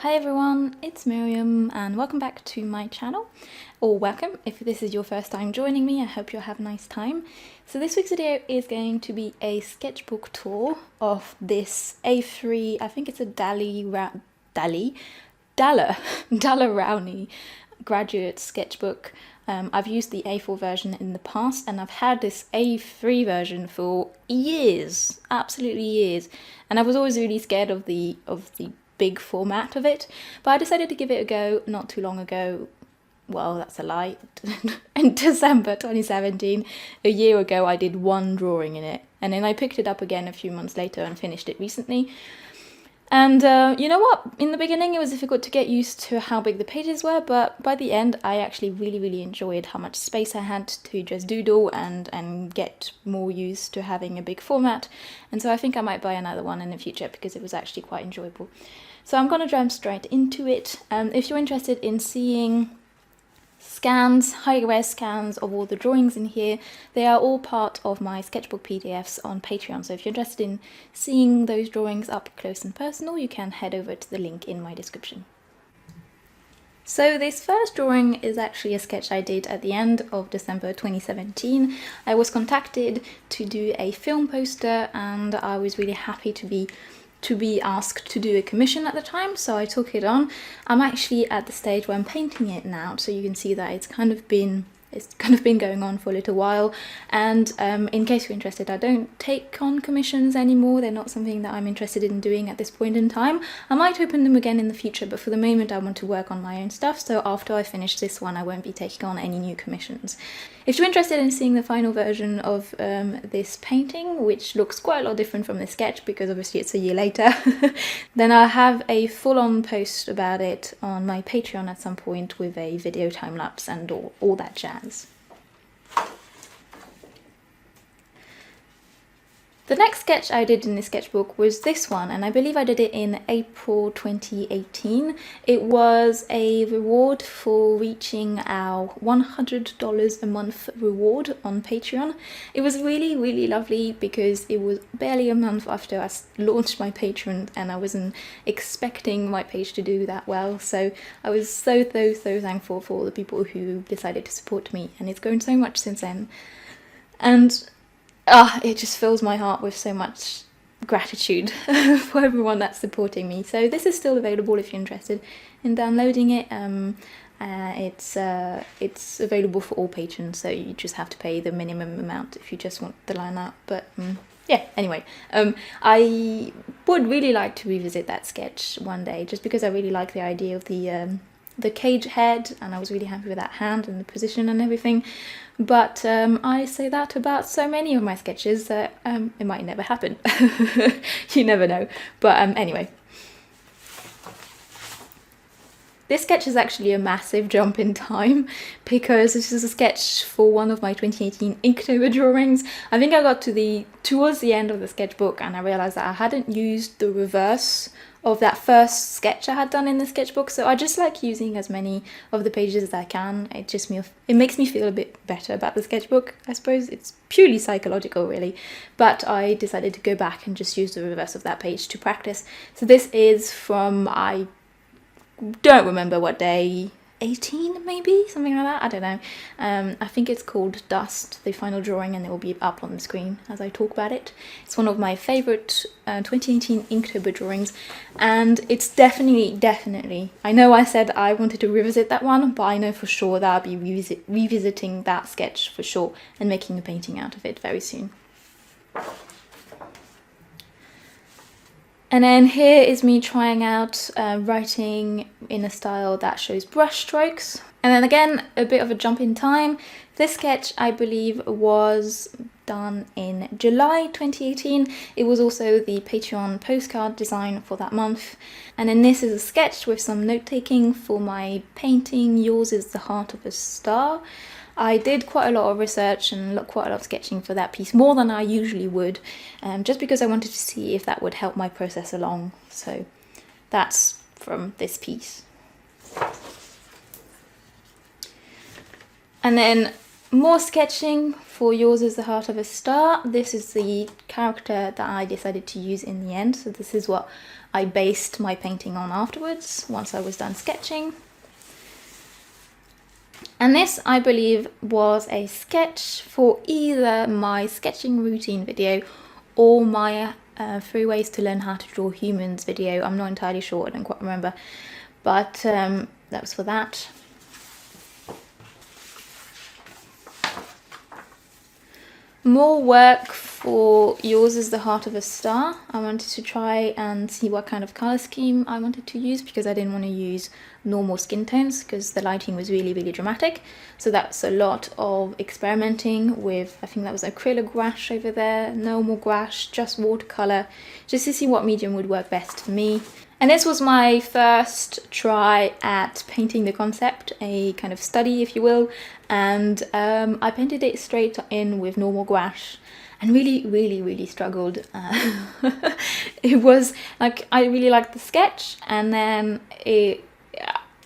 Hi everyone, it's Myriam and welcome back to my channel, or welcome if this is your first time joining me. I hope you'll have a nice time. So this week's video is going to be a sketchbook tour of this A3, I think it's a Dalla Rowney graduate sketchbook. I've used the A4 version in the past and I've had this A3 version for years, absolutely years, and I was always really scared of the big format of it, but I decided to give it a go not too long ago. Well, that's a lie. In December 2017, a year ago, I did one drawing in it, and then I picked it up again a few months later and finished it recently. And you know what? In the beginning, it was difficult to get used to how big the pages were, but by the end, I actually really enjoyed how much space I had to just doodle and get more used to having a big format. And so I think I might buy another one in the future because it was actually quite enjoyable. So I'm going to jump straight into it. If you're interested in seeing scans, high-res scans of all the drawings in here, they are all part of my sketchbook PDFs on Patreon. So if you're interested in seeing those drawings up close and personal, you can head over to the link in my description. So this first drawing is actually a sketch I did at the end of December 2017. I was contacted to do a film poster and I was really happy to be asked to do a commission at the time, so I took it on. I'm actually at the stage where I'm painting it now, so you can see that it's kind of been going on for a little while. And in case you're interested, I don't take on commissions anymore. They're not something that I'm interested in doing at this point in time. I might open them again in the future, but for the moment I want to work on my own stuff, so after I finish this one I won't be taking on any new commissions. If you're interested in seeing the final version of this painting, which looks quite a lot different from the sketch because obviously it's a year later, then I'll have a full-on post about it on my Patreon at some point with a video time-lapse and all that jazz. The next sketch I did in this sketchbook was this one, and I believe I did it in April 2018. It was a reward for reaching our $100 a month reward on Patreon. It was really lovely because it was barely a month after I launched my Patreon and I wasn't expecting my page to do that well. So I was so thankful for all the people who decided to support me, and it's grown so much since then. And it just fills my heart with so much gratitude for everyone that's supporting me. So this is still available if you're interested in downloading it. It's available for all patrons, so you just have to pay the minimum amount if you just want the line art. But yeah, anyway, I would really like to revisit that sketch one day, just because I really like the idea of the cage head, and I was really happy with that hand and the position and everything. But I say that about so many of my sketches that it might never happen. You never know. But anyway. This sketch is actually a massive jump in time because this is a sketch for one of my 2018 Inktober drawings. I think I got towards the end of the sketchbook and I realised that I hadn't used the reverse of that first sketch I had done in the sketchbook, so I just like using as many of the pages as I can. It makes me feel a bit better about the sketchbook. I suppose it's purely psychological really, but I decided to go back and just use the reverse of that page to practice. So this is from, I don't remember what day, 18 maybe, something like that, I don't know. I think it's called Dust, the final drawing, and it will be up on the screen as I talk about it. It's one of my favourite 2018 Inktober drawings, and it's definitely, I know I said I wanted to revisit that one, but I know for sure that I'll be revisiting that sketch for sure and making a painting out of it very soon. And then here is me trying out writing in a style that shows brush strokes. And then again, a bit of a jump in time. This sketch, I believe, was done in July 2018. It was also the Patreon postcard design for that month. And then this is a sketch with some note-taking for my painting, Yours is the Heart of a Star. I did quite a lot of research and quite a lot of sketching for that piece, more than I usually would, just because I wanted to see if that would help my process along. So that's from this piece. And then More sketching for Yours is the Heart of a Star. This is the character that I decided to use in the end, so this is what I based my painting on afterwards, once I was done sketching. And this, I believe, was a sketch for either my sketching routine video or my 3 ways to learn how to draw humans video. I'm not entirely sure, I don't quite remember, but that was for that. More work for Yours is the Heart of a Star. I wanted to try and see what kind of colour scheme I wanted to use, because I didn't want to use normal skin tones because the lighting was really, really dramatic. So that's a lot of experimenting with, I think that was acrylic gouache over there, normal gouache, just watercolour, just to see what medium would work best for me. And this was my first try at painting the concept, a kind of study, if you will, and I painted it straight in with normal gouache and really struggled. It was like, I really liked the sketch, and then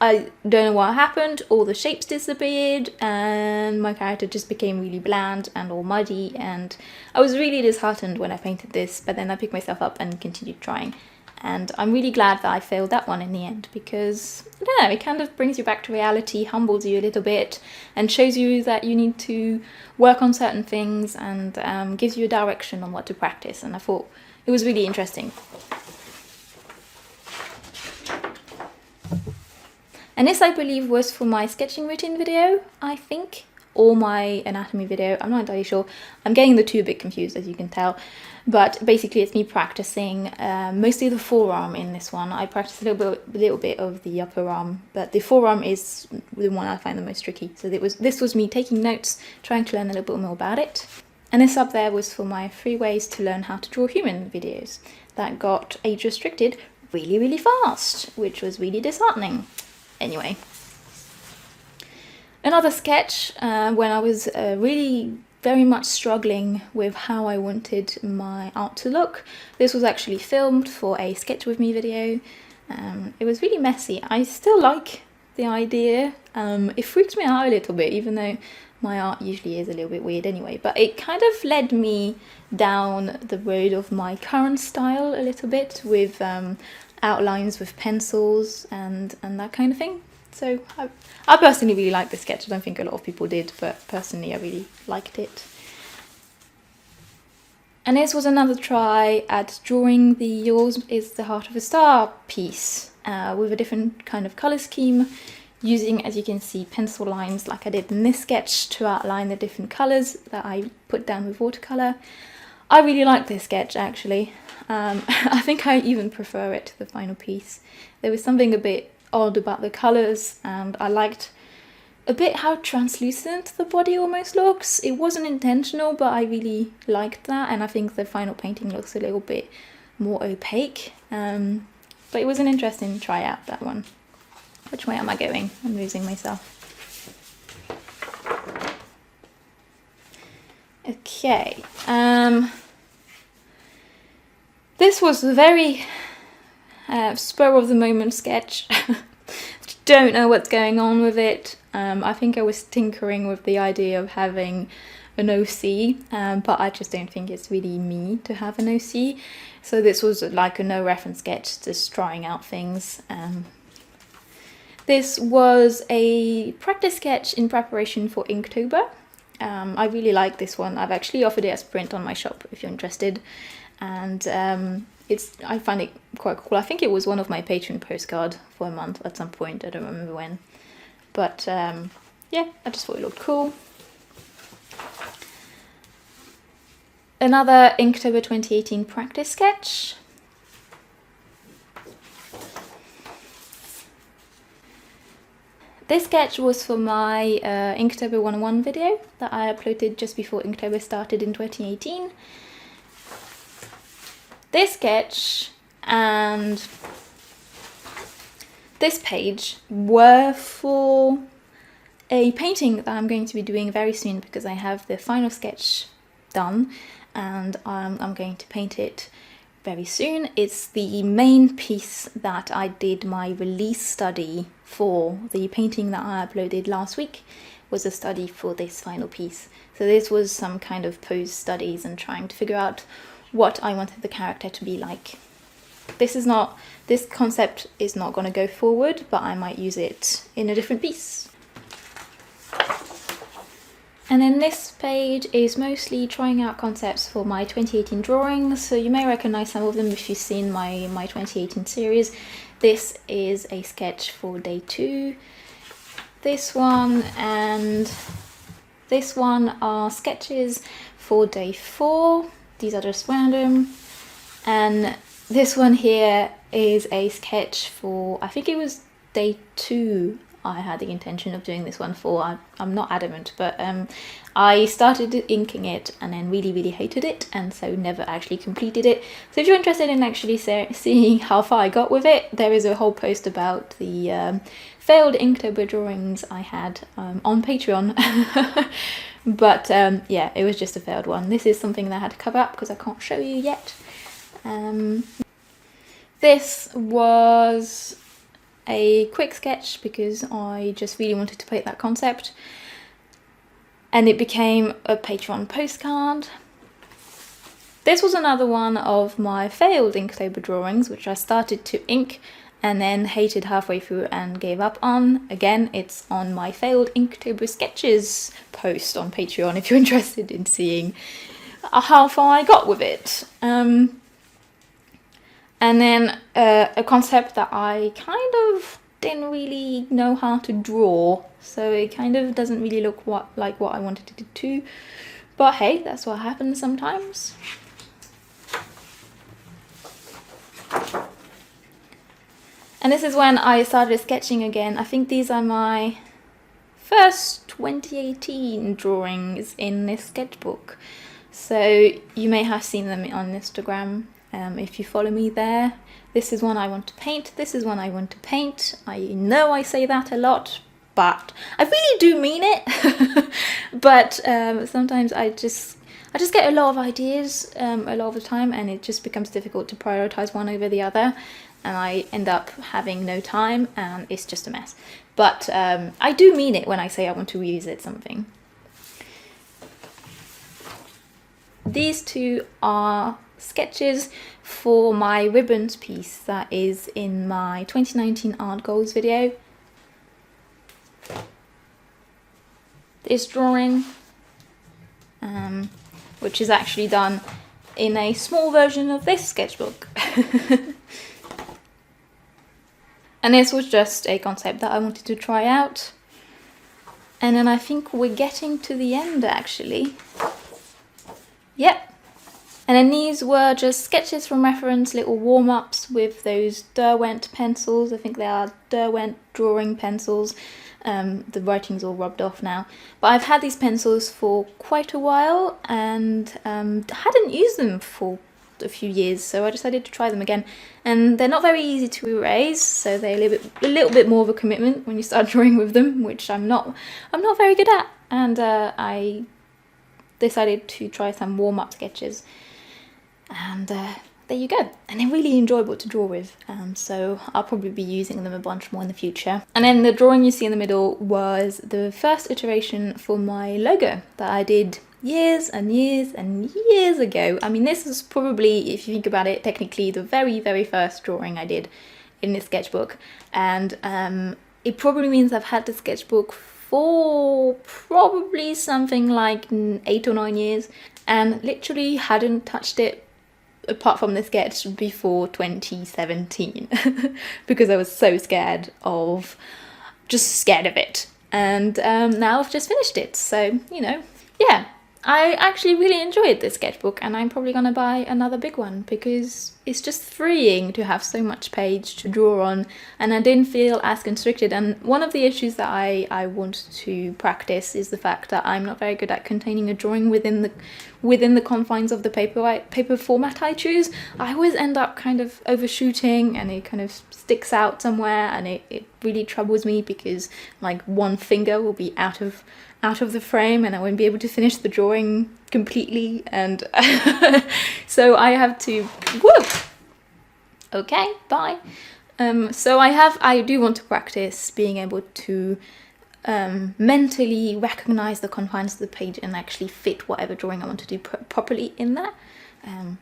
I don't know what happened, all the shapes disappeared and my character just became really bland and all muddy, and I was really disheartened when I painted this, but then I picked myself up and continued trying. And I'm really glad that I failed that one in the end, because, I don't know, it kind of brings you back to reality, humbles you a little bit, and shows you that you need to work on certain things, and gives you a direction on what to practice. And I thought it was really interesting. And this, I believe, was for my sketching routine video, I think, or my anatomy video. I'm not entirely sure. I'm getting the two a bit confused, as you can tell. But basically it's me practicing mostly the forearm in this one. I practiced a little bit of the upper arm, but the forearm is the one I find the most tricky. So this was me taking notes, trying to learn a little bit more about it. And this up there was for my 3 ways to learn how to draw human videos. That got age restricted really fast, which was really disheartening. Anyway. Another sketch when I was really very much struggling with how I wanted my art to look. This was actually filmed for a Sketch With Me video. It was really messy. I still like the idea. It freaks me out a little bit, even though my art usually is a little bit weird anyway, but it kind of led me down the road of my current style a little bit, with outlines with pencils and that kind of thing. So I personally really liked the sketch. I don't think a lot of people did, but personally I really liked it. And this was another try at drawing the Yours is the Heart of a Star piece with a different kind of colour scheme, using, as you can see, pencil lines like I did in this sketch to outline the different colours that I put down with watercolour. I really like this sketch, actually. I think I even prefer it to the final piece. There was something a bit odd about the colours, and I liked a bit how translucent the body almost looks. It wasn't intentional, but I really liked that, and I think the final painting looks a little bit more opaque. But it was an interesting try out, that one. Which way am I going? I'm losing myself. Okay. This was a very spur of the moment sketch. Don't know what's going on with it. I think I was tinkering with the idea of having an OC, but I just don't think it's really me to have an OC. So this was like a no reference sketch, just trying out things. This was a practice sketch in preparation for Inktober. I really like this one. I've actually offered it as print on my shop if you're interested. And I find it quite cool. I think it was one of my Patreon postcard for a month at some point. I don't remember when. But yeah, I just thought it looked cool. Another Inktober 2018 practice sketch. This sketch was for my Inktober 101 video that I uploaded just before Inktober started in 2018. This sketch and this page were for a painting that I'm going to be doing very soon, because I have the final sketch done and I'm going to paint it very soon. It's the main piece that I did my release study for, the painting that I uploaded last week, was a study for this final piece. So this was some kind of pose studies and trying to figure out what I wanted the character to be like. This concept is not going to go forward, but I might use it in a different piece. And then this page is mostly trying out concepts for my 2018 drawings, so you may recognize some of them if you've seen my 2018 series. This is a sketch for day 2. This one and this one are sketches for day 4. These are just random. And this one here is a sketch for, I think it was day 2. I had the intention of doing this one for. I'm not adamant, but I started inking it and then really hated it, and so never actually completed it. So if you're interested in actually seeing how far I got with it, there is a whole post about the failed Inktober drawings I had on Patreon. But yeah, it was just a failed one. This is something that I had to cover up because I can't show you yet. This was a quick sketch because I just really wanted to paint that concept, and it became a Patreon postcard. This was another one of my failed Inktober drawings, which I started to ink and then hated halfway through and gave up on. Again, it's on my failed Inktober sketches post on Patreon if you're interested in seeing how far I got with it. And then a concept that I kind of didn't really know how to draw, so it kind of doesn't really look like what I wanted it to, but hey, that's what happens sometimes. And this is when I started sketching again. I think these are my first 2018 drawings in this sketchbook, so you may have seen them on Instagram. If you follow me there. This is one I want to paint, this is one I want to paint. I know I say that a lot, but I really do mean it. But sometimes I just get a lot of ideas a lot of the time, and it just becomes difficult to prioritize one over the other, and I end up having no time, and it's just a mess. But I do mean it when I say I want to revisit something. These two are sketches for my ribbons piece that is in my 2019 art goals video. This drawing, which is actually done in a small version of this sketchbook. And this was just a concept that I wanted to try out. And then I think we're getting to the end actually. Yep. And then these were just sketches from reference, little warm-ups with those Derwent pencils. I think they are Derwent drawing pencils. The writing's all rubbed off now. But I've had these pencils for quite a while and hadn't used them for a few years, so I decided to try them again. And they're not very easy to erase, so they're a little bit more of a commitment when you start drawing with them, which I'm not very good at. And I decided to try some warm-up sketches. And there you go. And they're really enjoyable to draw with, so I'll probably be using them a bunch more in the future. And then the drawing you see in the middle was the first iteration for my logo that I did years and years and years ago. I mean, this is probably, if you think about it, technically the very first drawing I did in this sketchbook. And it probably means I've had the sketchbook for probably something like 8 or 9 years, and literally hadn't touched it apart from the sketch before 2017 because I was so scared of it, and now I've just finished it, so you know, yeah, I actually really enjoyed this sketchbook, and I'm probably gonna buy another big one because it's just freeing to have so much page to draw on, and I didn't feel as constricted. And one of the issues that I want to practice is the fact that I'm not very good at containing a drawing within the confines of the paper format I choose. I always end up kind of overshooting, and it kind of sticks out somewhere, and it really troubles me because like one finger will be out of the frame and I won't be able to finish the drawing completely, and so I have to, whoop, okay, bye. So I do want to practice being able to mentally recognize the confines of the page and actually fit whatever drawing I want to do properly in there.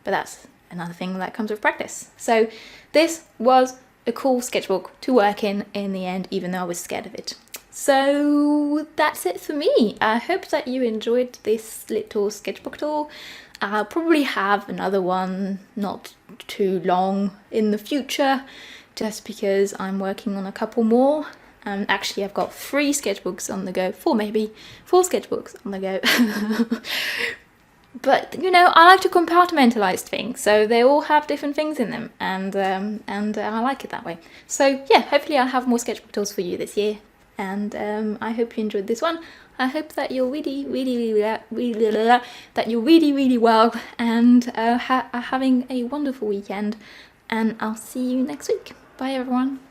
But that's another thing that comes with practice. So this was a cool sketchbook to work in the end, even though I was scared of it. So that's it for me. I hope that you enjoyed this little sketchbook tour. I'll probably have another one not too long in the future, just because I'm working on a couple more. Actually, I've got 3 sketchbooks on the go, 4 maybe, 4 sketchbooks on the go. But you know, I like to compartmentalize things, so they all have different things in them, and I like it that way. So yeah, hopefully I'll have more sketchbook tours for you this year, and I hope you enjoyed this one. I hope that you're really well and are having a wonderful weekend, and I'll see you next week. Bye everyone.